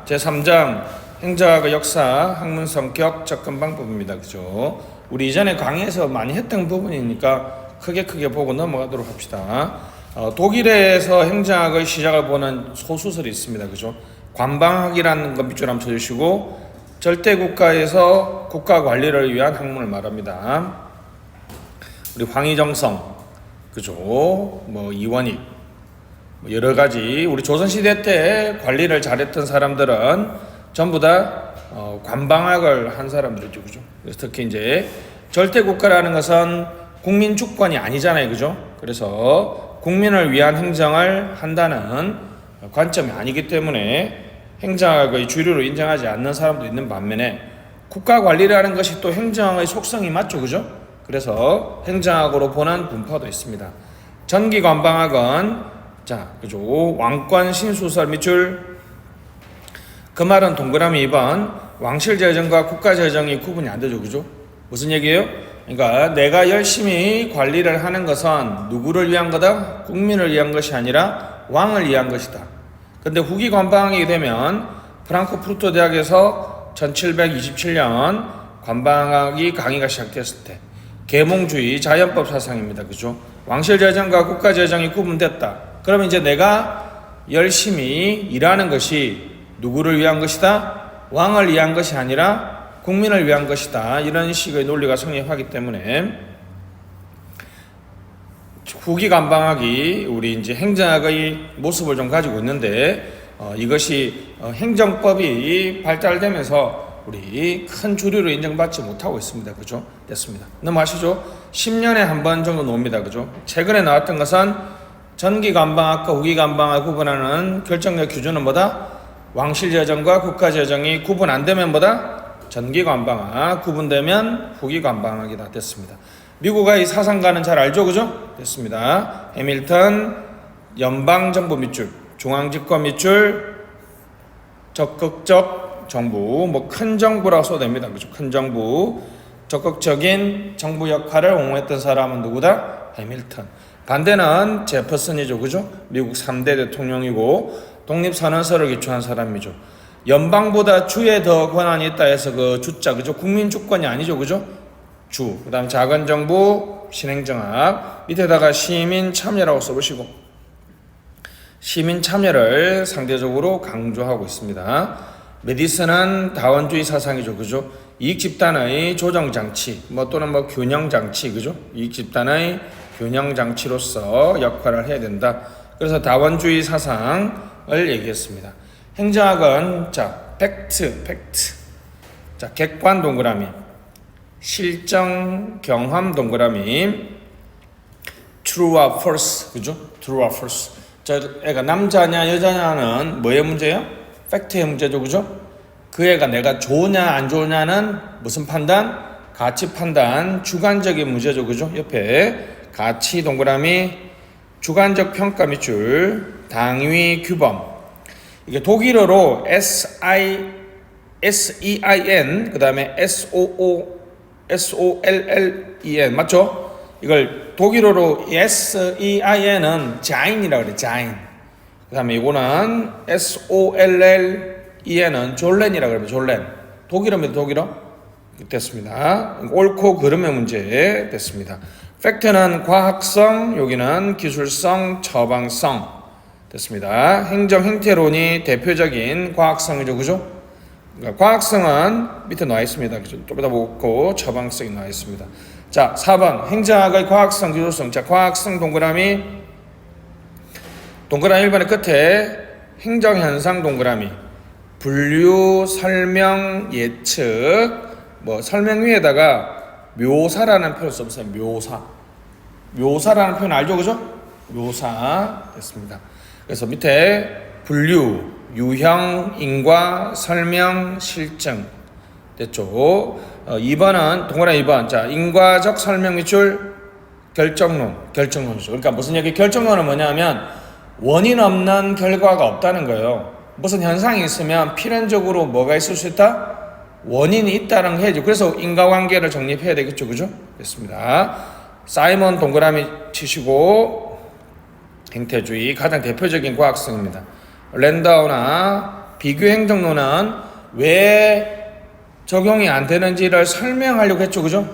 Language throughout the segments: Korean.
제3장 행정학의 역사, 학문 성격, 접근 방법입니다. 그죠? 우리 이전에 강의에서 많이 했던 부분이니까 크게 보고 넘어가도록 합시다. 독일에서 행정학의 시작을 보는 소수설이 있습니다. 그죠? 관방학이라는 것 밑줄 한번 쳐주시고, 절대국가에서 국가 관리를 위한 학문을 말합니다. 우리 황희정성, 그죠? 뭐 이원익, 여러 가지 우리 조선시대 때 관리를 잘했던 사람들은 전부 다 관방학을 한 사람들이죠. 그죠? 그래서 특히 이제 절대국가라는 것은 국민 주권이 아니잖아요. 그죠? 그래서 국민을 위한 행정을 한다는 관점이 아니기 때문에 행정학의 주류로 인정하지 않는 사람도 있는 반면에 국가 관리라는 것이 또 행정의 속성이 맞죠. 그죠? 그래서 행정학으로 보는 분파도 있습니다. 전기관방학은 그죠? 왕권 신수설 밑줄, 그 말은 동그라미 2번 왕실재정과 국가재정이 구분이 안 되죠. 그죠? 무슨 얘기예요? 그러니까 내가 열심히 관리를 하는 것은 누구를 위한 거다? 국민을 위한 것이 아니라 왕을 위한 것이다. 근데 후기 관방학이 되면 프랑크푸르트 대학에서 1727년 관방학이 강의가 시작됐을 때 계몽주의 자연법 사상입니다. 그죠? 왕실재정과 국가재정이 구분됐다. 그러면 이제 내가 열심히 일하는 것이 누구를 위한 것이다? 왕을 위한 것이 아니라 국민을 위한 것이다. 이런 식의 논리가 성립하기 때문에 후기 관방학이 우리 이제 행정학의 모습을 좀 가지고 있는데 이것이 행정법이 발달되면서 우리 큰 주류로 인정받지 못하고 있습니다. 그죠? 됐습니다. 넘어가시죠. 10년에 한 번 정도 나옵니다. 그죠? 최근에 나왔던 것은 전기관방학과 후기관방학을 구분하는 결정적 기준은 뭐다? 왕실재정과 국가재정이 구분 안 되면 뭐다? 전기관방학, 구분되면 후기관방학이다. 됐습니다. 미국의 사상가는 잘 알죠? 그죠? 됐습니다. 해밀턴, 연방정부 밑줄, 중앙집권 밑줄, 적극적 정부, 뭐 큰 정부라고 써도 됩니다. 그죠? 큰 정부, 적극적인 정부 역할을 옹호했던 사람은 누구다? 해밀턴. 반대는 제퍼슨이죠. 그죠? 미국 3대 대통령이고 독립선언서를 기초한 사람이죠. 연방보다 주에 더 권한이 있다 해서 그 주자, 그죠? 국민 주권이 아니죠. 그죠? 주. 그 다음 작은 정부, 신행정학. 밑에다가 시민 참여라고 써보시고, 시민 참여를 상대적으로 강조하고 있습니다. 메디슨은 다원주의 사상이죠. 그죠? 이익 집단의 조정 장치, 또는 균형 장치, 그죠? 이익 집단의 균형 장치로서 역할을 해야 된다. 그래서 다원주의 사상을 얘기했습니다. 행정학은 팩트. 객관 동그라미, 실정 경험 동그라미, true와 false, 그죠? true와 false. 애가 남자냐 여자냐는 뭐의 문제예요? 팩트의 문제죠. 그죠? 그 애가 내가 좋으냐 안 좋으냐는 무슨 판단? 가치 판단, 주관적인 문제죠. 그죠? 옆에 가치 동그라미, 주관적 평가 밑줄, 당위 규범. 이게 독일어로 SEIN, 그 다음에 SOLLEN, 맞죠? 이걸 독일어로 SEIN은 자인이라고 그래, 자인. 그 다음에 이거는 SOLLEN은 졸렌이라고 그래요, 졸렌. 독일어입니다, 독일어. 됐습니다. 옳고 그름의 문제 됐습니다. 팩트는 과학성, 여기는 기술성, 처방성 됐습니다. 행정 행태론이 대표적인 과학성이죠. 그죠? 그러니까 과학성은 밑에 나와 있습니다. 그죠? 좀 이따 보고 처방성이 나와 있습니다. 자, 4번 행정학의 과학성, 기술성. 자, 과학성 동그라미 1번의 끝에 행정현상 동그라미, 분류, 설명, 예측, 설명 위에다가 묘사라는 표현을 써보세요. 묘사라는 표현 알죠? 그죠? 묘사 됐습니다. 그래서 밑에 분류, 유형, 인과, 설명, 실증 됐죠? 2번은 동그라미 2번. 자, 인과적 설명 밑줄 결정론이죠. 그러니까 무슨 얘기? 결정론은 뭐냐면 원인 없는 결과가 없다는 거예요. 무슨 현상이 있으면 필연적으로 뭐가 있을 수 있다? 원인이 있다는 게 해야죠. 그래서 인과관계를 정립해야 되겠죠. 그죠? 됐습니다. 사이먼 동그라미 치시고, 행태주의 가장 대표적인 과학성입니다. 랜다우나 비교 행정론은 왜 적용이 안 되는지를 설명하려고 했죠. 그죠?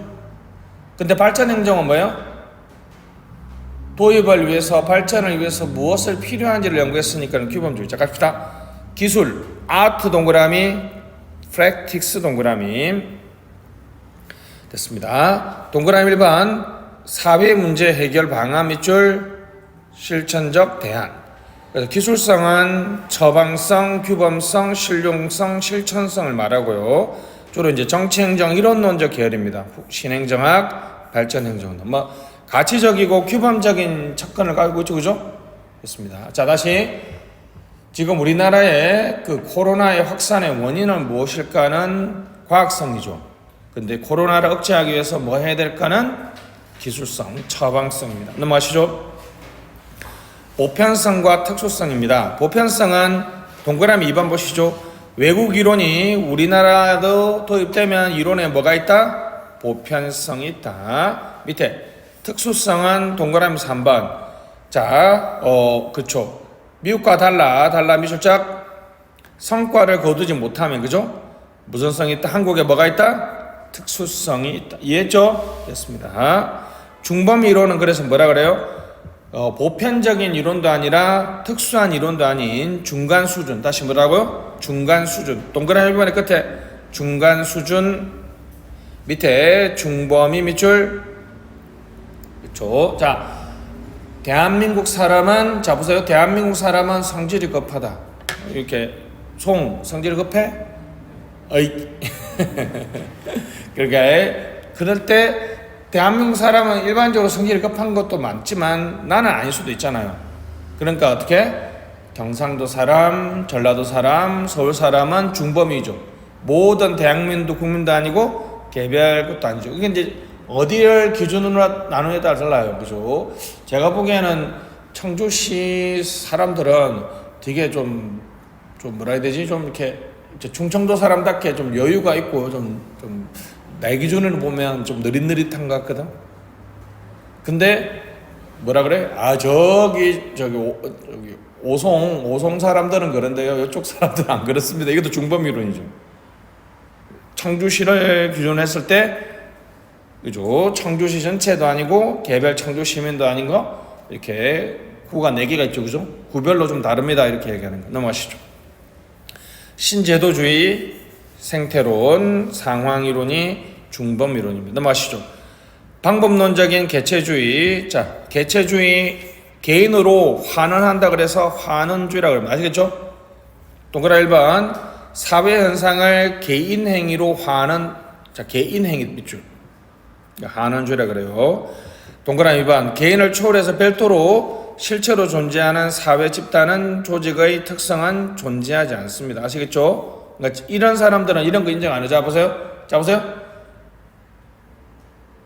근데 발전 행정은 뭐예요? 도입을 위해서, 발전을 위해서 무엇을 필요한지를 연구했으니까 규범주의. 자, 갑시다. 기술, 아트 동그라미, 프랙틱스 동그라미. 됐습니다. 동그라미 1번, 사회 문제 해결 방안 밑줄 실천적 대안. 그래서 기술성은 처방성, 규범성, 실용성, 실천성을 말하고요. 주로 이제 정치행정 이론론적 계열입니다. 신행정학, 발전행정론. 뭐 가치적이고 규범적인 접근을 가지고 있죠, 그죠? 됐습니다. 자, 다시 지금 우리나라의 그 코로나의 확산의 원인은 무엇일까는 과학성이죠. 근데 코로나를 억제하기 위해서 뭐 해야 될까는 기술성, 처방성입니다. 넘어가시죠. 보편성과 특수성입니다. 보편성은 동그라미 2번 보시죠. 외국 이론이 우리나라도 도입되면 이론에 뭐가 있다? 보편성이 있다. 밑에 특수성은 동그라미 3번. 자, 그쵸. 미국과 달라 미술작 성과를 거두지 못하면, 그죠? 무슨 성이 있다? 한국에 뭐가 있다? 특수성이 있다. 이해했죠? 됐습니다. 중범 이론은 그래서 뭐라 그래요? 보편적인 이론도 아니라 특수한 이론도 아닌 중간 수준. 다시 뭐라고요? 중간 수준. 동그라미 1번의 끝에 중간 수준, 밑에 중범위 밑줄. 그렇죠. 자, 대한민국 사람은, 자 보세요. 대한민국 사람은 성질이 급하다. 이렇게 성질이 급해? 어이. 그러니까 그럴 때 대한민국 사람은 일반적으로 성질이 급한 것도 많지만 나는 아닐 수도 있잖아요. 그러니까 어떻게? 경상도 사람, 전라도 사람, 서울 사람은 중범위죠. 모든 대한민도 국민도 아니고 개별 것도 아니죠. 이게 이제 어디를 기준으로 나누냐에 따라 달라요. 그죠? 제가 보기에는 청주시 사람들은 되게 좀 뭐라 해야 되지? 좀 이렇게 충청도 사람답게 좀 여유가 있고 내 기준으로 보면 좀 느릿느릿한 것 같거든. 근데 뭐라 그래? 저기 오송 사람들은 그런데요. 이쪽 사람들은 안 그렇습니다. 이것도 중범이론이죠. 청주시를 기준했을 때, 그죠? 청주시 전체도 아니고 개별 청주 시민도 아닌 거 이렇게 구가 4개가 있죠, 그죠? 구별로 좀 다릅니다. 이렇게 얘기하는 거 넘어가시죠. 신제도주의, 생태론, 상황이론이 중범이론입니다. 넘어가시죠. 방법론적인 개체주의. 자, 개체주의 개인으로 환원한다 그래서 환원주의라고 합니다. 아시겠죠? 동그라미 1번 사회현상을 개인행위로 환원. 자, 개인행위 밑줄 환원주의라 그래요. 동그라미 2번 개인을 초월해서 별도로 실체로 존재하는 사회 집단은 조직의 특성은 존재하지 않습니다. 아시겠죠? 그러니까 이런 사람들은 이런 거 인정 안 해요. 자 보세요.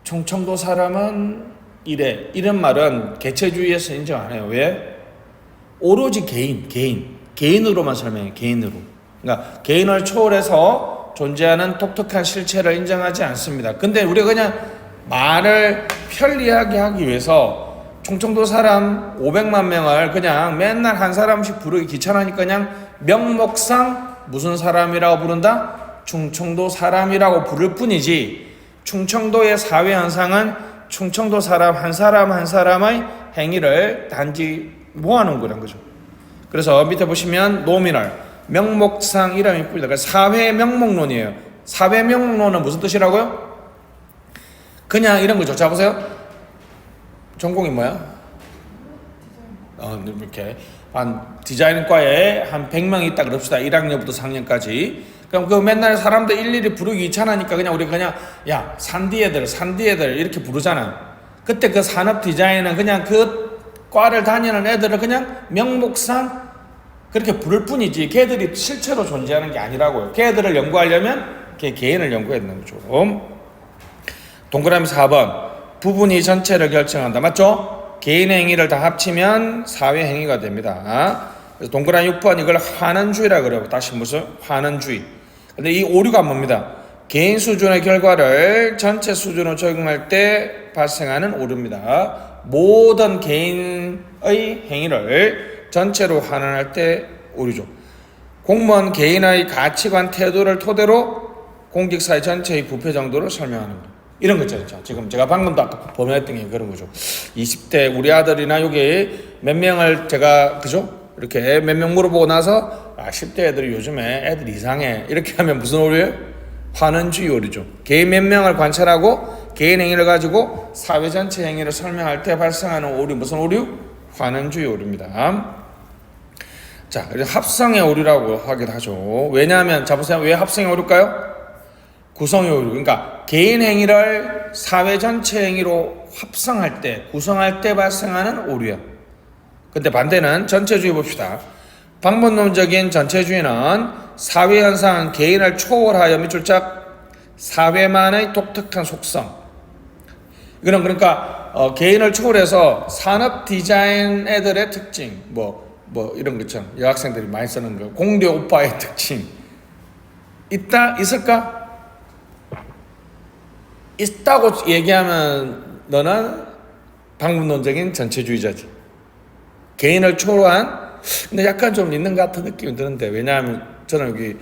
충청도 사람은 이래. 이런 말은 개체주의에서 인정 안 해요. 왜? 오로지 개인으로만 설명해요. 개인으로. 그러니까 개인을 초월해서 존재하는 독특한 실체를 인정하지 않습니다. 근데 우리가 그냥 말을 편리하게 하기 위해서 충청도 사람 500만 명을 그냥 맨날 한 사람씩 부르기 귀찮으니까 그냥 명목상 무슨 사람이라고 부른다? 충청도 사람이라고 부를 뿐이지 충청도의 사회 현상은 충청도 사람 한 사람의 행위를 단지 모아놓은 거란 거죠. 그래서 밑에 보시면 노미널 명목상 이름이 뿌리다. 그러니까 사회 명목론이에요. 사회 명목론은 무슨 뜻이라고요? 그냥 이런 거죠. 자 보세요. 전공이 뭐야? 이렇게 한 디자인과에 한 100명 있다 그럽시다. 1학년부터 4학년까지. 그럼 그 맨날 사람들 일일이 부르기 귀찮으니까 그냥 우리 야 산디 애들 이렇게 부르잖아. 그때 그 산업 디자인은 그냥 그 과를 다니는 애들을 그냥 명목상 그렇게 부를 뿐이지 걔들이 실체로 존재하는 게 아니라고요. 걔들을 연구하려면 걔 개인을 연구해야 되는 거죠. 동그라미 4번 부분이 전체를 결정한다. 맞죠? 개인의 행위를 다 합치면 사회 행위가 됩니다. 그래서 동그라미 6번 이걸 환원주의라 그래요. 다시 무슨 환원주의. 근데 이 오류가 뭡니다. 개인 수준의 결과를 전체 수준으로 적용할 때 발생하는 오류입니다. 모든 개인의 행위를 전체로 환원할 때 오류죠. 공무원 개인의 가치관 태도를 토대로 공직사회 전체의 부패 정도를 설명하는 거. 이런 거 있잖아요. 지금 제가 방금도 아까 범했던 게 그런 거죠. 20대 우리 아들이나 여기 몇 명을 제가 그죠? 이렇게 몇 명 물어보고 나서 10대 애들이 요즘에 애들 이상해 이렇게 하면 무슨 오류예요? 환원주의 오류죠. 개인 몇 명을 관찰하고 개인 행위를 가지고 사회 전체 행위를 설명할 때 발생하는 오류 무슨 오류? 환원주의 오류입니다. 자, 그래서 합성의 오류라고 하기도 하죠. 왜냐하면 자 보세요. 왜 합성의 오류일까요? 구성의 오류. 그러니까 개인 행위를 사회 전체 행위로 합성할 때, 구성할 때 발생하는 오류야. 근데 반대는 전체주의 봅시다. 방법론적인 전체주의는 사회 현상 개인을 초월하여 밑줄짝 사회만의 독특한 속성. 이거는 그러니까 개인을 초월해서 산업 디자인 애들의 특징, 뭐 이런 것처럼 여학생들이 많이 쓰는 거, 공대 오빠의 특징 있을까? 있다고 얘기하면 너는 방법론적인 전체주의자지. 개인을 초월한, 근데 약간 좀 있는 것 같은 느낌이 드는데, 왜냐하면 저는 여기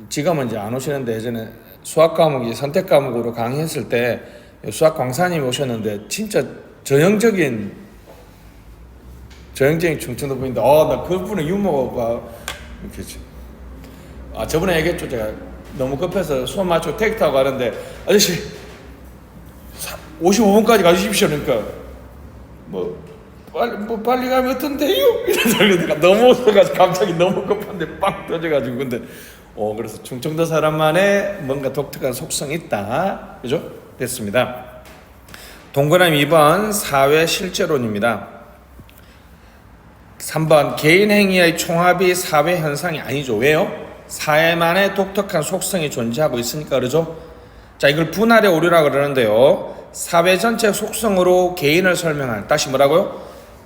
지금은 이제 안 오시는데 예전에 수학 과목이 선택 과목으로 강의했을 때 수학 강사님이 오셨는데 진짜 전형적인 충청도 분인데, 나 그분의 유머가 이렇게, 저번에 얘기했죠. 제가 너무 급해서 수업 맞추고 택시 타고 가는데, 아저씨 55분까지 가주십시오. 그러니까 빨리 가면 어떤데요? 이러다가 너무 웃어가지고 갑자기 너무 급한데 빵 터져가지고. 근데 그래서 충청도 사람만의 뭔가 독특한 속성이 있다. 그죠? 됐습니다. 동그라미 2번 사회 실제론입니다. 3번 개인 행위의 총합이 사회 현상이 아니죠. 왜요? 사회만의 독특한 속성이 존재하고 있으니까 그러죠. 자, 이걸 분할의 오류라고 그러는데요. 사회 전체 속성으로 개인을 설명한, 다시 뭐라고요?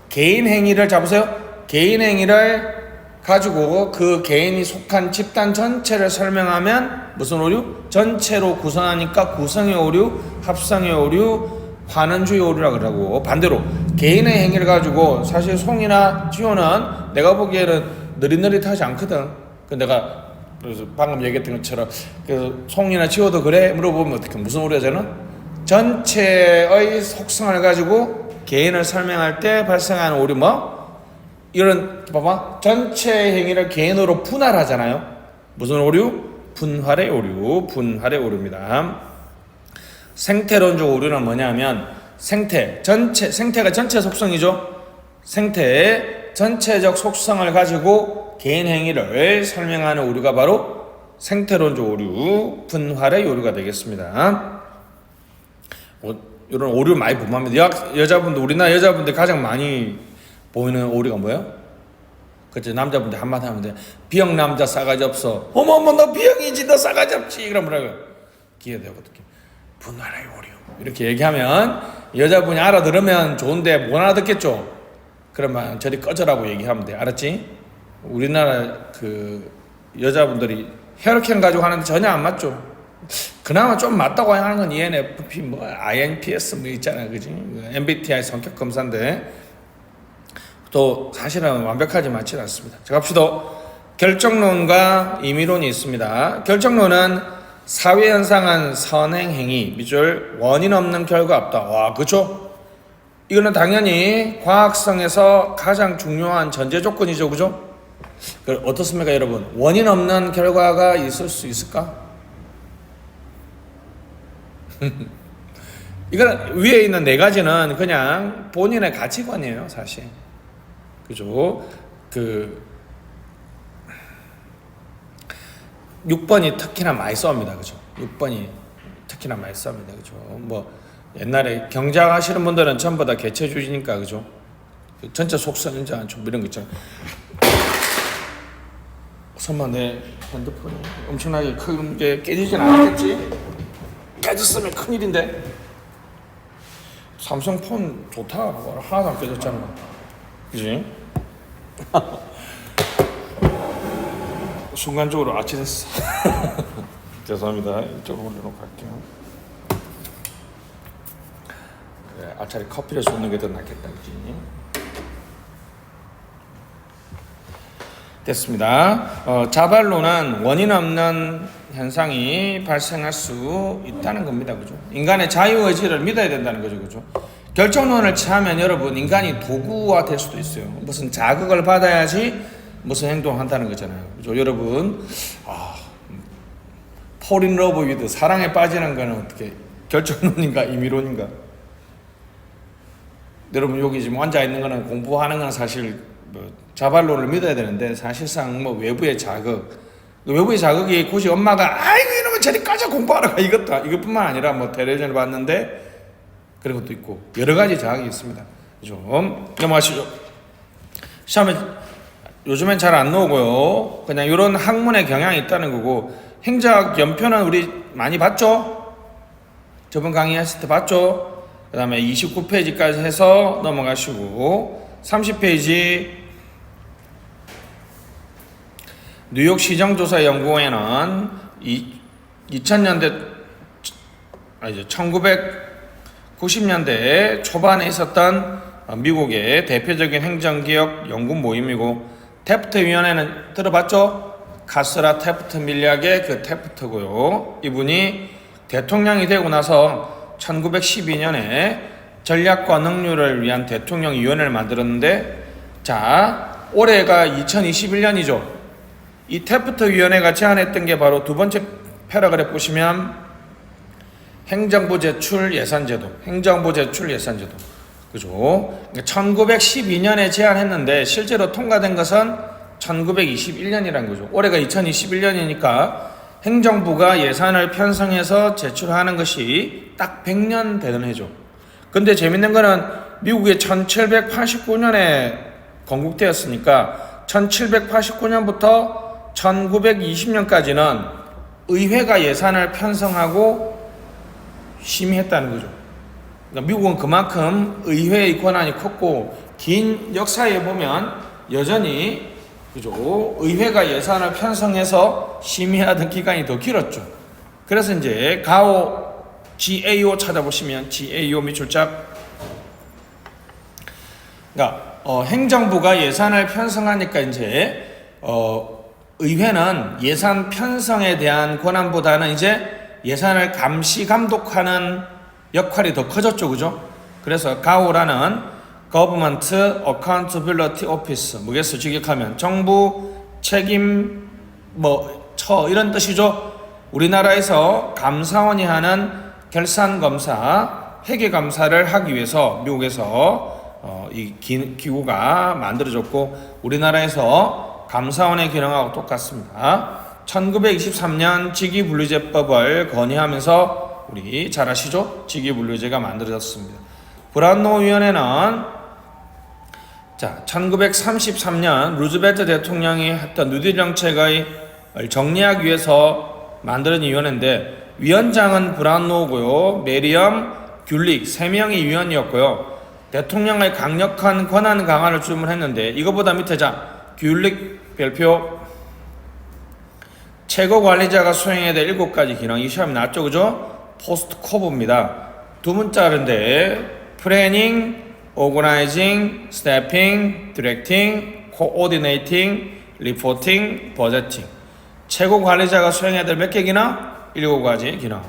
개인 행위를 잡으세요. 개인 행위를 가지고 그 개인이 속한 집단 전체를 설명하면 무슨 오류? 전체로 구성하니까 구성의 오류, 합성의 오류, 환원주의 오류라고 그러고, 반대로 개인의 행위를 가지고 사실 송이나 지호는 내가 보기에는 느릿느릿하지 않거든. 내가 그래서 방금 얘기했던 것처럼 그래서 송이나 지호도 그래? 물어보면 어떻게 무슨 오류야 저는? 전체의 속성을 가지고 개인을 설명할 때 발생하는 오류 이런 봐봐 전체 행위를 개인으로 분할하잖아요. 무슨 오류? 분할의 오류입니다. 생태론적 오류는 뭐냐면 생태가 전체 속성이죠. 생태의 전체적 속성을 가지고 개인 행위를 설명하는 오류가 바로 생태론적 오류, 분할의 오류가 되겠습니다. 이런 오류 많이 범합니다. 여자분들, 우리나라 여자분들 가장 많이 보이는 오류가 뭐예요? 그치, 남자분들 한마디 하면 돼. B형 남자 싸가지 없어. 어머 너 B형이지, 너 싸가지 없지. 그럼 뭐라고요? 기회되거든요. 분할의 오류. 이렇게 얘기하면 여자분이 알아들으면 좋은데 못 알아듣겠죠? 그러면 저리 꺼져라고 얘기하면 돼. 알았지? 우리나라 그 여자분들이 혈액형 가지고 하는데 전혀 안 맞죠? 그나마 좀 맞다고 하는 건 ENFP, INPS 있잖아요. 그지? MBTI 성격 검사인데 또 사실은 완벽하지 않지는 않습니다. 자, 갑시다. 결정론과 임의론이 있습니다. 결정론은 사회현상은 선행행위, 밑줄 원인 없는 결과 없다. 와, 그쵸? 이거는 당연히 과학성에서 가장 중요한 전제 조건이죠. 그죠? 어떻습니까, 여러분? 원인 없는 결과가 있을 수 있을까? 이건 위에 있는 네 가지는 그냥 본인의 가치관이에요, 사실. 그죠? 6번이 특히나 많이 씁니다. 그죠? 6번이 특히나 많이 씁니다. 그죠? 옛날에 경제학 하시는 분들은 전부 다 개체주의니까, 그죠? 전체 속성, 인자, 좀 이런 거 있잖아요. 설마 내 핸드폰이 엄청나게 큰 게 깨지진 않았겠지? 깨졌으면 큰일인데. 삼성 폰 좋다. 하나도 안 깨졌잖아. 그지? 순간적으로 아찔했어. 죄송합니다. 이쪽으로 올려놓고 갈게요. 그래, 아차리 커피를 쏟는 게 더 낫겠다. 그지? 됐습니다. 자발로는 원인 없는 현상이 발생할 수 있다는 겁니다. 그죠? 인간의 자유의지를 믿어야 된다는 거죠. 그죠? 결정론을 취하면 여러분, 인간이 도구화 될 수도 있어요. 무슨 자극을 받아야지 무슨 행동을 한다는 거잖아요. 그죠? 여러분, fall in love with, 사랑에 빠지는 거는 어떻게, 결정론인가 임의론인가? 여러분, 여기 지금 앉아 있는 거는 공부하는 건 사실 자발론을 믿어야 되는데, 사실상 외부의 자극, 외부의 자극이 굳이 엄마가 아이고 이놈의 저리 꺼져 공부하라 이것뿐만 아니라 텔레비전을 봤는데 그런 것도 있고 여러 가지 자극이 있습니다. 좀 넘어가시죠. 시험에 요즘엔 잘 안 나오고요. 그냥 이런 학문의 경향이 있다는 거고, 행자학 연표는 우리 많이 봤죠? 저번 강의했을 때 봤죠? 그 다음에 29페이지까지 해서 넘어가시고, 30페이지 뉴욕 시정조사연구원에는 1990년대 초반에 있었던 미국의 대표적인 행정개혁 연구 모임이고, 태프트 위원회는 들어봤죠? 카스라 태프트 밀리악의 그 태프트고요. 이분이 대통령이 되고 나서 1912년에 전략과 능률을 위한 대통령위원회를 만들었는데, 자, 올해가 2021년이죠. 이 태프트 위원회가 제안했던 게 바로 두 번째 패러그래프 보시면 행정부 제출 예산제도, 행정부 제출 예산제도. 그죠? 1912년에 제안했는데 실제로 통과된 것은 1921년이라는 거죠. 올해가 2021년이니까 행정부가 예산을 편성해서 제출하는 것이 딱 100년 되는 해죠. 근데 재밌는 거는 미국이 1789년에 건국되었으니까 1789년부터 1920년까지는 의회가 예산을 편성하고 심의했다는 거죠. 그러니까 미국은 그만큼 의회의 권한이 컸고, 긴 역사에 보면 여전히 그죠? 의회가 예산을 편성해서 심의하던 기간이 더 길었죠. 그래서 이제 가오 GAO 찾아보시면 GAO 미출작, 그러니까 행정부가 예산을 편성하니까 이제 의회는 예산 편성에 대한 권한보다는 이제 예산을 감시 감독하는 역할이 더 커졌죠. 그죠? 그래서 가오라는 Government Accountability Office, 뭐겠어 직역하면 정부 책임 처 이런 뜻이죠. 우리나라에서 감사원이 하는 결산 검사, 회계 감사를 하기 위해서 미국에서 이 기구가 만들어졌고, 우리나라에서 감사원의 기능하고 똑같습니다. 1923년 직위분류제법을 건의하면서 우리 잘 아시죠? 직위분류제가 만들어졌습니다. 브라운노 위원회는 1933년 루즈벨트 대통령이 했던 뉴딜 정책을 정리하기 위해서 만들어진 위원회인데, 위원장은 브라운노고요, 메리엄, 귤릭 3명이 위원이었고요. 대통령의 강력한 권한 강화를 주문했는데, 이거보다 밑에 귤릭 별표, 최고 관리자가 수행해야 될 7가지 기능, 이 시험이 나왔죠. 그죠? 포스트 코브입니다. 두 문자인데 플래닝, 오거나이징, 스태핑, 디렉팅, 코오디네이팅, 리포팅, 버제팅. 최고 관리자가 수행해야 될 몇 개 기능? 7가지 기능.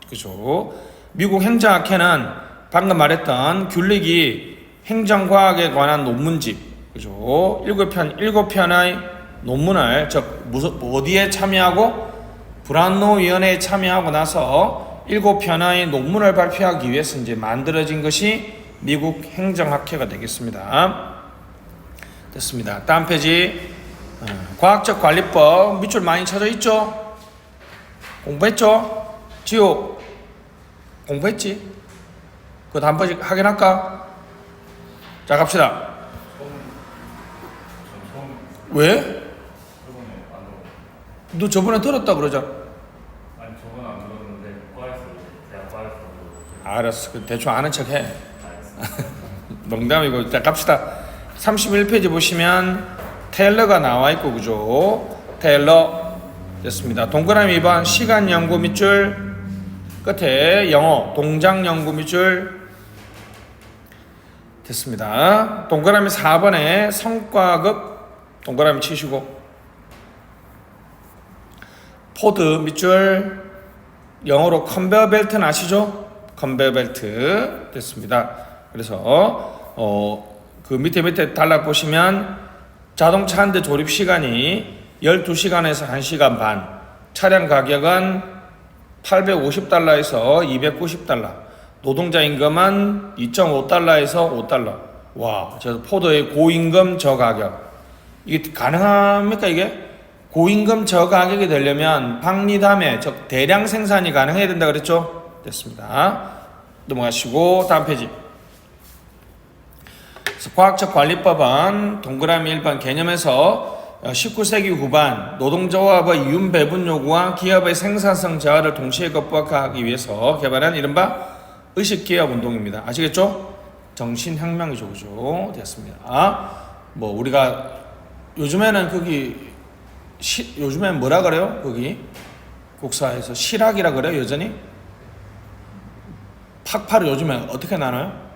그죠? 미국 행정학회는 방금 말했던 귤릭이 행정과학에 관한 논문집, 그죠? 7편의 논문을, 어디에 참여하고? 브라운노 위원회에 참여하고 나서 7편의 논문을 발표하기 위해서 이제 만들어진 것이 미국 행정학회가 되겠습니다. 됐습니다. 다음 페이지. 과학적 관리법 밑줄 많이 쳐져 있죠? 공부했죠? 지호 공부했지? 그거 한 번씩 확인할까? 자, 갑시다. 왜? 너 저번에 들었다 그러자. 아니, 저번에 안 들었는데 과에서 대학 과에서 알았어. 대충 아는 척 해. 농담이고. 자, 갑시다. 31페이지 보시면 테일러가 나와 있고, 그죠? 테일러 됐습니다. 동그라미 2번 시간 연구 밑줄, 끝에 영어 동작 연구 밑줄 됐습니다. 동그라미 4번에 성과급 동그라미 치시고. 포드 밑줄, 영어로 컨베어 벨트는 아시죠? 컨베어 벨트 됐습니다. 그래서 그 밑에 달락 보시면 자동차 한 대 조립 시간이 12시간에서 1시간 반, 차량 가격은 850달러에서 290달러, 노동자 임금은 2.5달러에서 5달러. 와, 저 포드의 고임금 저가격. 이게 가능합니까, 이게? 고임금 저가격이 되려면 박리담회, 즉 대량 생산이 가능해야 된다 그랬죠? 됐습니다. 넘어가시고 다음 페이지. 과학적 관리법은 동그라미 1번 개념에서 19세기 후반 노동조합의 윤배분 요구와 기업의 생산성 저하를 동시에 극복하기 위해서 개발한 이른바 의식기업 운동입니다. 아시겠죠? 정신혁명이죠, 그죠? 됐습니다. 뭐 우리가 요즘에는 요즘엔 뭐라 그래요? 거기 국사에서 실학이라 그래요, 여전히? 팍파를 요즘에 어떻게 나눠요?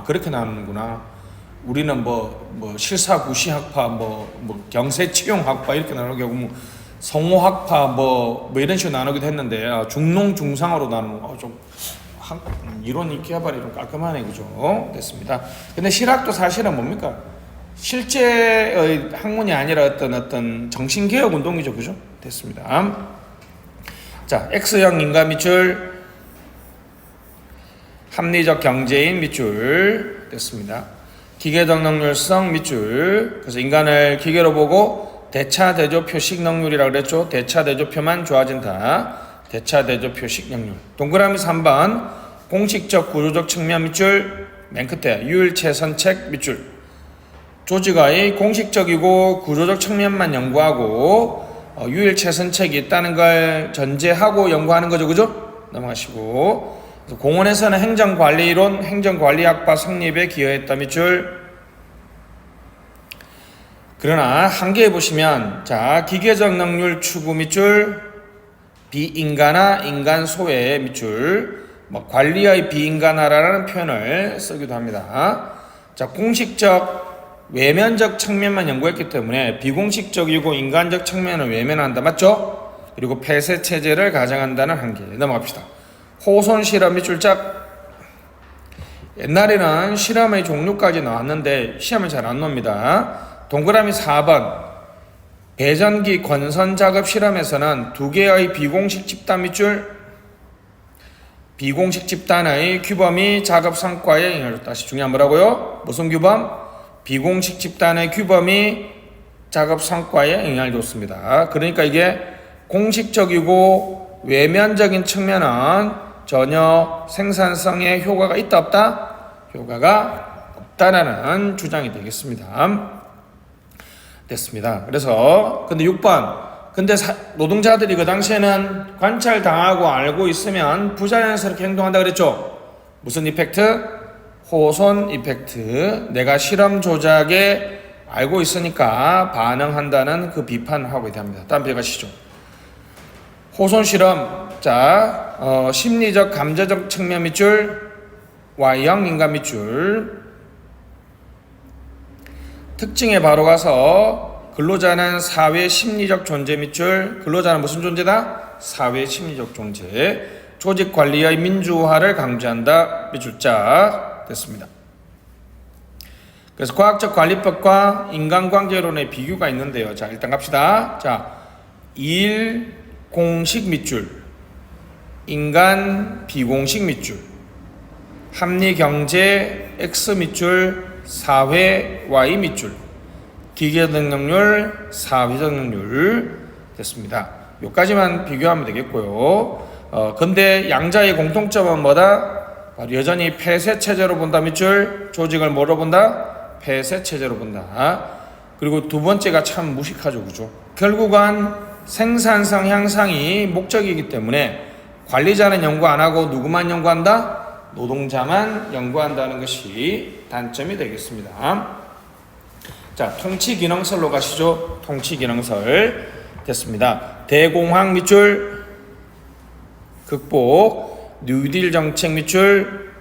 그렇게 나누는구나. 우리는 뭐 실사구시학파, 뭐 경세치용학파 이렇게 나누는 경우, 뭐 성호학파 뭐 이런 식으로 나누기도 했는데 중농 중상으로 나누는 거 좀 이론이 개발이 좀 깔끔하네, 그죠? 됐습니다. 근데 실학도 사실은 뭡니까? 실제의 학문이 아니라 어떤 정신개혁 운동이죠, 그죠? 됐습니다. 자, X형 인간 밑줄, 합리적 경제인 밑줄 됐습니다. 기계적 능률성 밑줄. 그래서 인간을 기계로 보고 대차 대조 표식 능률이라고 그랬죠. 대차 대조표만 좋아진다. 대차 대조 표식 능률. 동그라미 3번 공식적 구조적 측면 밑줄. 맨 끝에 유일체선책 밑줄. 조직의 공식적이고 구조적 측면만 연구하고 유일체선책이 있다는 걸 전제하고 연구하는 거죠, 그죠? 넘어가시고. 공원에서는 행정관리론, 행정관리학파 성립에 기여했다 밑줄. 그러나 한계에 보시면 자 기계적 능률 추구 밑줄, 비인간화 인간 소외 밑줄, 뭐 관리의 비인간화라는 표현을 쓰기도 합니다. 자 공식적 외면적 측면만 연구했기 때문에 비공식적이고 인간적 측면을 외면한다, 맞죠? 그리고 폐쇄 체제를 가정한다는 한계. 넘어갑시다. 호손 실험 밑줄 짝. 옛날에는 실험의 종류까지 나왔는데 시험을 잘 안 놉니다. 동그라미 4번 배전기 권선 작업 실험에서는 두 개의 비공식 집단 밑줄. 비공식 집단의 규범이 작업 성과에 영향을 줬다. 다시 중요한 뭐라고요? 무슨 규범? 비공식 집단의 규범이 작업 성과에 영향을 줬습니다. 그러니까 이게 공식적이고 외면적인 측면은 전혀 생산성에 효과가 있다 없다? 효과가 없다라는 주장이 되겠습니다. 됐습니다. 그래서 근데 6번 근데 노동자들이 그 당시에는 관찰당하고 알고 있으면 부자연스럽게 행동한다 그랬죠. 무슨 이펙트? 호손 이펙트. 내가 실험 조작에 알고 있으니까 반응한다는 그 비판을 하고 있답니다. 다음 페이지 가시죠. 호손 실험. 자, 심리적 감정적 측면 밑줄, Y형 인간 밑줄. 특징에 바로 가서 근로자는 사회 심리적 존재 밑줄. 근로자는 무슨 존재다? 사회 심리적 존재. 조직 관리의 민주화를 강조한다 밑줄 짝. 됐습니다. 그래서 과학적 관리법과 인간관계론의 비교가 있는데요. 자, 일단 갑시다. 자, 일 공식 밑줄, 인간 비공식 밑줄, 합리 경제 X 밑줄, 사회 Y 밑줄, 기계적 능률, 사회적 능률 됐습니다. 요까지만 비교하면 되겠고요. 근데 양자의 공통점은 뭐다? 여전히 폐쇄 체제로 본다 밑줄. 조직을 뭐로 본다? 폐쇄 체제로 본다. 그리고 두 번째가 참 무식하죠, 그죠? 결국은 생산성 향상이 목적이기 때문에 관리자는 연구 안 하고 누구만 연구한다? 노동자만 연구한다는 것이 단점이 되겠습니다. 자, 통치 기능설로 가시죠. 통치 기능설 됐습니다. 대공황 밑줄, 극복, 뉴딜 정책 밑줄,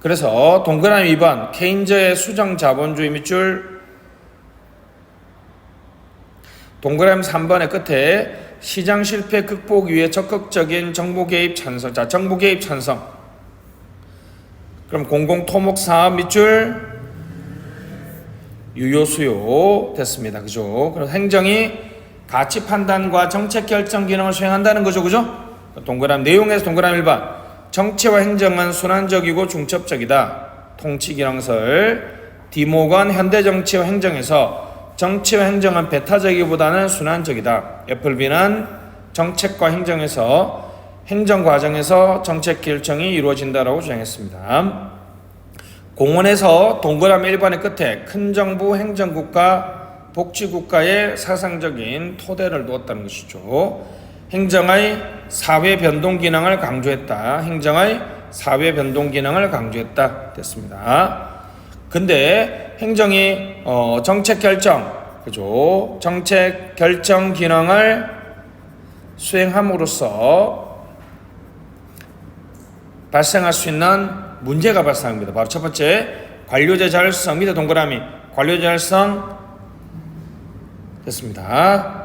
그래서 동그라미 2번 케인즈의 수정 자본주의 밑줄, 동그라미 3번의 끝에 시장 실패 극복 위해 적극적인 정부 개입 찬성. 자, 정부 개입 찬성. 그럼 공공 토목 사업 밑줄 유효 수요 됐습니다. 그죠? 그럼 행정이 가치 판단과 정책 결정 기능을 수행한다는 거죠. 그죠? 동그라미 내용에서 동그라미 1번 정치와 행정은 순환적이고 중첩적이다. 통치 기능설 디모건 현대 정치와 행정에서 정치와 행정은 배타적이보다는 순환적이다. 애플비는 정책과 행정에서 행정 과정에서 정책 결정이 이루어진다라고 주장했습니다. 공원에서 동그라미 1번의 끝에 큰 정부 행정국가 복지국가의 사상적인 토대를 두었다는 것이죠. 행정의 사회 변동 기능을 강조했다. 행정의 사회 변동 기능을 강조했다. 됐습니다. 근데 행정이 정책 결정, 그죠? 정책 결정 기능을 수행함으로써 발생할 수 있는 문제가 발생합니다. 바로 첫 번째, 관료제 자율성, 밑에 동그라미, 관료제 자율성 됐습니다.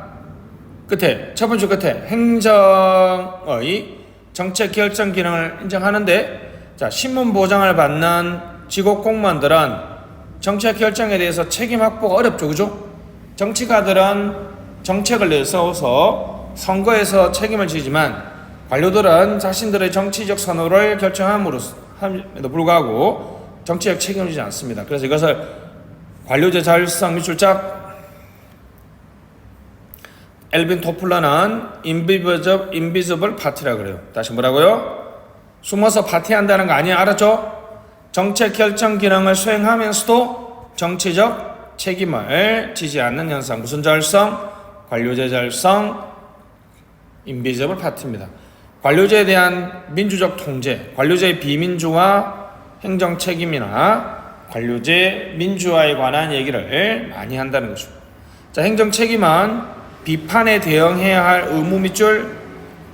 끝에, 첫 번째 끝에 행정의 정책 결정 기능을 인정하는데, 자, 신문 보장을 받는 직업 공무원들은 정책 결정에 대해서 책임 확보가 어렵죠, 그죠? 정치가들은 정책을 내세워서 선거에서 책임을 지지만 관료들은 자신들의 정치적 선호를 결정함에도 불구하고 정치적 책임을 지지 않습니다. 그래서 이것을 관료제 자율성 밑줄짝 엘빈 토플러는 인비저블 파티라고 그래요. 다시 뭐라고요? 숨어서 파티한다는 거 아니야, 알았죠? 정책 결정 기능을 수행하면서도 정치적 책임을 지지 않는 현상. 무슨 자율성? 관료제 자율성 인비저블 파티입니다. 관료제에 대한 민주적 통제, 관료제의 비민주화, 행정 책임이나 관료제 민주화에 관한 얘기를 많이 한다는 거죠. 자, 행정 책임은 비판에 대응해야 할 의무 밑줄,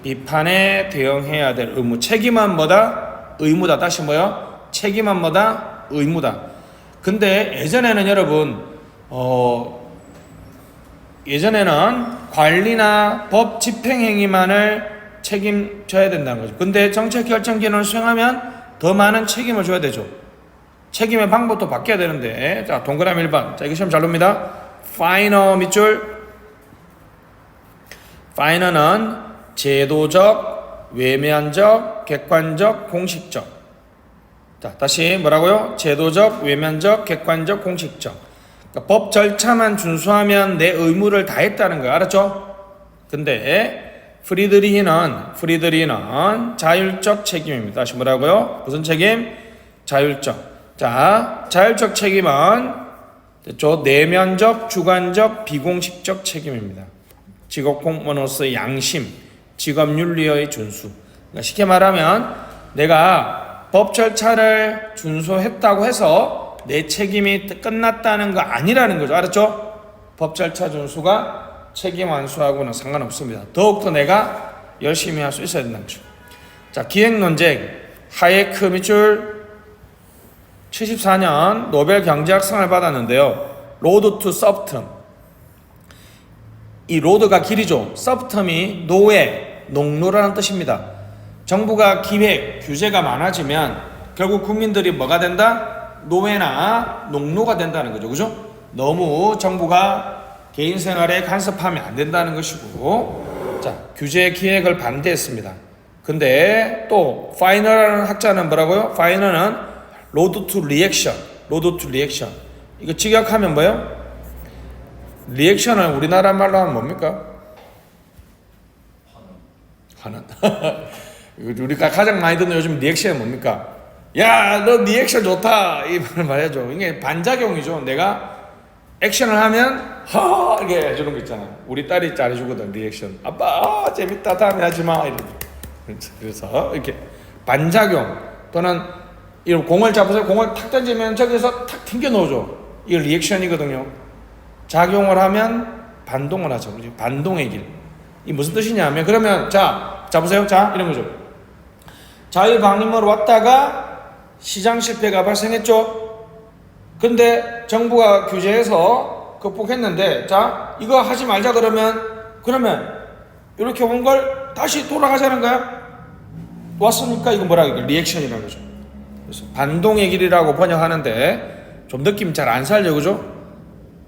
비판에 대응해야 될 의무. 책임은 뭐다? 의무다. 다시 뭐요? 책임은 뭐다? 의무다. 근데 예전에는 여러분, 예전에는 관리나 법 집행 행위만을 책임져야 된다는 거죠. 근데 정책 결정 기능을 수행하면 더 많은 책임을 줘야 되죠. 책임의 방법도 바뀌어야 되는데, 자, 동그라미 1번. 자, 이거 시험 잘 봅니다. 파이너 밑줄. 파이너는 제도적, 외면적, 객관적, 공식적. 자, 다시 뭐라고요? 제도적, 외면적, 객관적, 공식적. 그러니까 법 절차만 준수하면 내 의무를 다했다는 거예요. 알았죠? 근데 프리드리히는 자율적 책임입니다. 다시 뭐라고요? 무슨 책임? 자율적. 자, 자율적 책임은 됐죠? 내면적, 주관적, 비공식적 책임입니다. 직업공무원으로서의 양심, 직업윤리의 준수. 그러니까 쉽게 말하면 내가 법 절차를 준수했다고 해서 내 책임이 끝났다는 거 아니라는 거죠. 알았죠? 법 절차 준수가 책임 완수하고는 상관없습니다. 더욱더 내가 열심히 할 수 있어야 된다는 거죠. 자, 기획 논쟁. 하예크 밑줄 74년 노벨 경제학상을 받았는데요. 로드 투 서브텀. 이 로드가 길이죠. 서브텀이 노예, 농노라는 뜻입니다. 정부가 기획, 규제가 많아지면 결국 국민들이 뭐가 된다? 노예나 농노가 된다는 거죠. 그죠? 너무 정부가 개인 생활에 간섭하면 안 된다는 것이고, 자, 규제 기획을 반대했습니다. 근데 또 파이너라는 학자는 뭐라고요? 파이너는 로드 투 리액션, 로드 투 리액션. 이거 직역하면 뭐예요? 리액션을 우리나라 말로 하면 뭡니까? 화난. 우리가 가장 많이 듣는 요즘 리액션은 뭡니까? 야, 너 리액션 좋다. 이 말을 말해줘. 이게 반작용이죠. 내가 액션을 하면 이렇게 해주는 거 있잖아. 우리 딸이 잘해주거든. 리액션. 아빠 재밌다. 다음에 하지마. 그래서 이렇게 반작용 또는 이런 공을 잡아서 공을 탁 던지면 저기서 탁 튕겨 넣어줘. 이거 리액션이거든요. 작용을 하면 반동을 하죠. 반동의 길. 이 무슨 뜻이냐면, 그러면 자 잡으세요. 자, 이런 거죠. 자유방임으로 왔다가 시장 실패가 발생했죠. 근데 정부가 규제해서 극복했는데, 자, 이거 하지 말자 그러면 이렇게 온 걸 다시 돌아가자는 거야. 왔으니까 이거 뭐라 그래? 리액션이라는 거죠. 그래서 반동의 길이라고 번역하는데 좀 느낌 잘 안 살려, 그죠?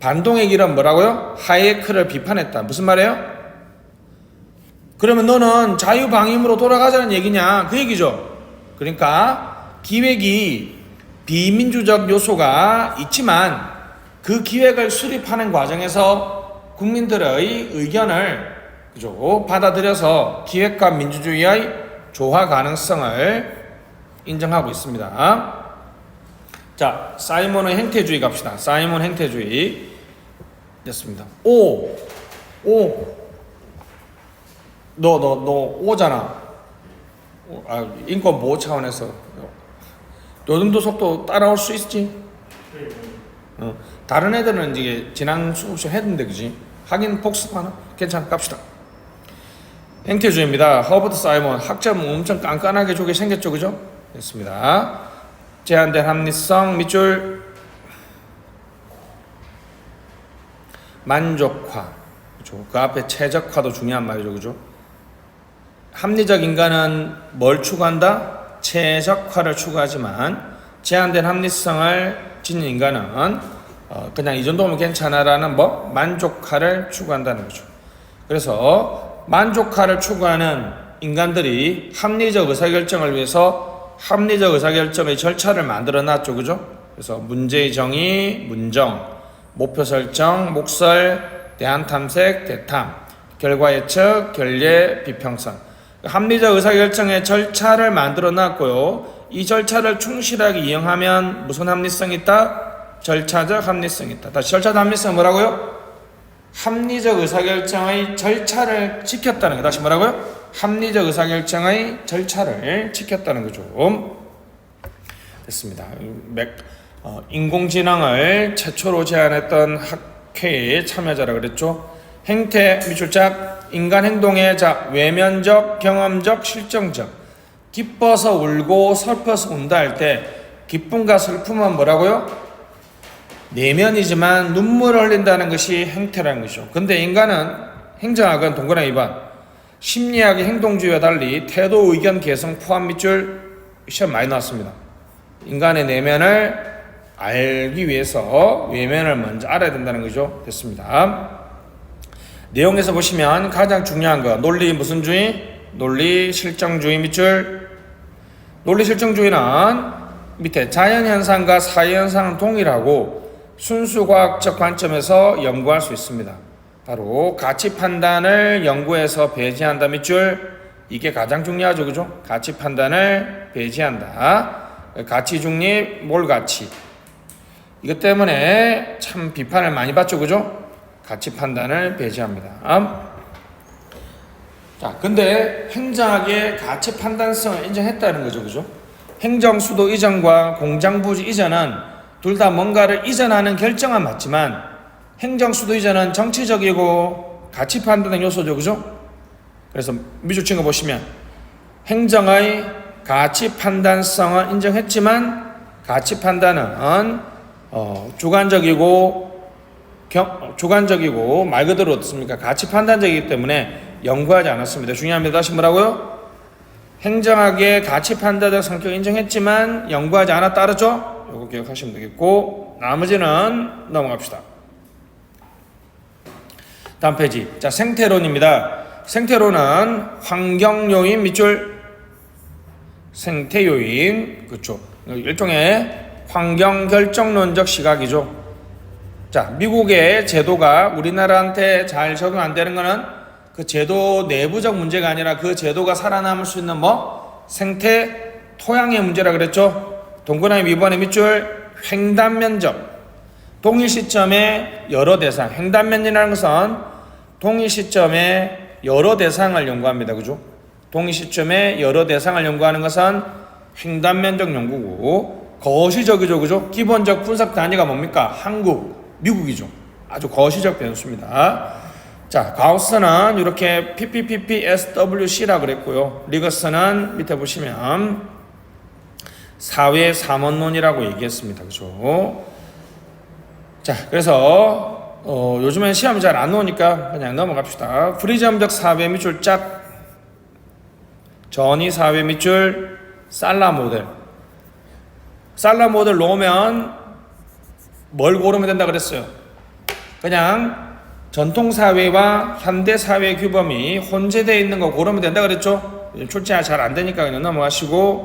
반동의 길은 뭐라고요? 하이에크를 비판했다. 무슨 말이에요? 그러면 너는 자유방임으로 돌아가자는 얘기냐? 그 얘기죠. 그러니까 기획이 비민주적 요소가 있지만 그 기획을 수립하는 과정에서 국민들의 의견을, 그죠, 받아들여서 기획과 민주주의의 조화 가능성을 인정하고 있습니다. 자, 사이먼의 행태주의 갑시다. 사이먼 행태주의 됐습니다. 너 오잖아. 인권 보호 차원에서 요 정도 속도 따라올 수 있지? 다른 애들은 이제 지난 수업시간 했는데, 그지? 하긴 복습하나? 괜찮아, 갑시다. 행태주의입니다. 허버트 사이먼, 학점 엄청 깐깐하게 주게 생겼죠, 그죠? 됐습니다. 제한된 합리성, 밑줄 만족화, 그죠? 그 앞에 최적화도 중요한 말이죠, 그죠? 합리적 인간은 뭘 추구한다? 최적화를 추구하지만 제한된 합리성을 지닌 인간은 그냥 이 정도면 괜찮아라는 만족화를 추구한다는 거죠. 그래서 만족화를 추구하는 인간들이 합리적 의사결정을 위해서 합리적 의사결정의 절차를 만들어 놨죠, 그죠? 그래서 문제의 정의, 문정, 목표 설정, 목설, 대안 탐색, 대탐, 결과 예측, 결례, 비평선. 합리적 의사결정의 절차를 만들어 놨고요. 이 절차를 충실하게 이행하면 무슨 합리성이 있다? 절차적 합리성이 있다. 다시 절차적 합리성은 뭐라고요? 합리적 의사결정의 절차를 지켰다는 거. 다시 뭐라고요? 합리적 의사결정의 절차를 지켰다는 거죠. 됐습니다. 인공지능을 최초로 제안했던 학회의 참여자라 그랬죠. 행태, 밑줄짝, 인간 행동의 외면적, 경험적, 실정적. 기뻐서 울고 슬퍼서 운다 할 때 기쁨과 슬픔은 뭐라고요? 내면이지만 눈물을 흘린다는 것이 행태라는 것이죠. 근데 인간은 행정학은 동그라미 2번 심리학의 행동주의와 달리 태도, 의견, 개성, 포함 밑줄 시험 많이 나왔습니다. 인간의 내면을 알기 위해서 외면을 먼저 알아야 된다는 거죠. 됐습니다. 내용에서 보시면 가장 중요한 거 논리 무슨 주의? 논리 실정주의 밑줄. 논리 실정주의는 밑에 자연현상과 사회현상은 동일하고 순수과학적 관점에서 연구할 수 있습니다. 바로 가치 판단을 연구해서 배제한다 밑줄. 이게 가장 중요하죠, 그죠? 가치 판단을 배제한다. 가치 중립, 몰가치. 이것 때문에 참 비판을 많이 받죠, 그죠? 가치 판단을 배제합니다. 자, 근데 행정학의 가치 판단성을 인정했다는 거죠, 그죠? 행정수도 이전과 공장부지 이전은 둘 다 뭔가를 이전하는 결정은 맞지만 행정수도 이전은 정치적이고 가치 판단의 요소죠, 그죠? 그래서 밑줄 친 거 보시면 행정의 가치 판단성은 인정했지만 가치 판단은 주관적이고 말 그대로 어떻습니까? 가치 판단적이기 때문에 연구하지 않았습니다. 중요합니다. 다시 뭐라고요? 행정학의 가치 판단적 성격을 인정했지만 연구하지 않았다 알았죠? 이거 기억하시면 되겠고 나머지는 넘어갑시다. 다음 페이지. 자, 생태론입니다. 생태론은 환경요인 밑줄 생태요인, 그렇죠? 일종의 환경결정론적 시각이죠. 자, 미국의 제도가 우리나라한테 잘 적용 안 되는 거는 그 제도 내부적 문제가 아니라 그 제도가 살아남을 수 있는 생태 토양의 문제라 그랬죠. 동그라미 2번의 밑줄 횡단면적. 동일 시점에 여러 대상. 횡단면이라는 것은 동일 시점에 여러 대상을 연구합니다. 그죠? 동일 시점에 여러 대상을 연구하는 것은 횡단면적 연구고 거시적이죠. 그죠? 기본적 분석 단위가 뭡니까? 한국, 미국이죠. 아주 거시적 변수입니다. 자, 가우스는 이렇게 PPPP, SWC라고 그랬고요. 리거스는 밑에 보시면 사회 삼원론이라고 얘기했습니다. 그죠? 자, 그래서 요즘엔 시험이 잘 안 나오니까 그냥 넘어갑시다. 프리즘적 사회 밑줄 짝, 전위 사회 밑줄 살라 모델. 살라 모델 놓으면 뭘 고르면 된다 그랬어요? 그냥 전통 사회와 현대 사회 규범이 혼재되어 있는 거 고르면 된다 그랬죠? 출제가 잘 안 되니까 그냥 넘어가시고,